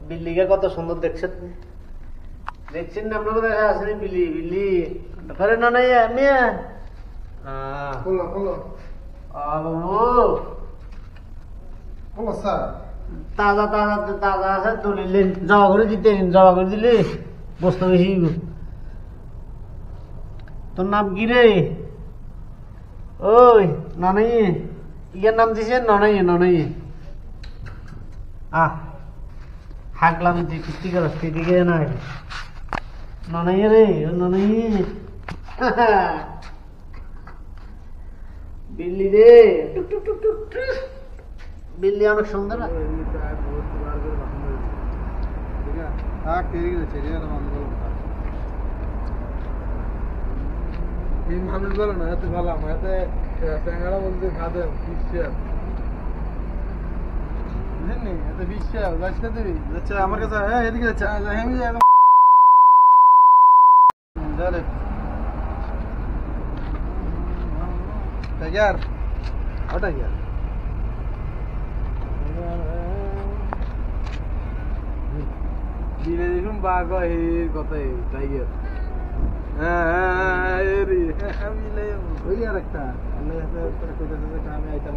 বিল্লিকে কত সুন্দর দেখছেন, দেখছেন না আপনাকে দেখা আসেনি বিল্লি বিল্লি করে না নাই মিয়া খোলো খোলো খোলো স্যার। তাজা তাজা তাজা আছে দলিলেন জমা করে দিতে জমা করে দিলে বস্তু বেশি। তোর নাম কি রে? ওই ননাই ইয়ার নাম দিছে ননাই ননাই হাঁকলাম যে কীর্তি কর সেদিকে না ননাই রে ননাই বিল্লি রে টুক টুক টুক টুক টুক। বিল্লি অনেক সুন্দর মানুষ বলো না এত ভালো আমার এতে ট্যাংরা বলতে খাদে বিশ্বাস বুঝলেন এত বিশ্বাস গাছটা দেবি আচ্ছা আমার কাছে হ্যাঁ এদিকে যাচ্ছে আমি যারে টাইগার ও টাইগার দিলে দেখুন বাঘ এর কথাই টাইগার মিলে ওই আর একটা আমি আইতাম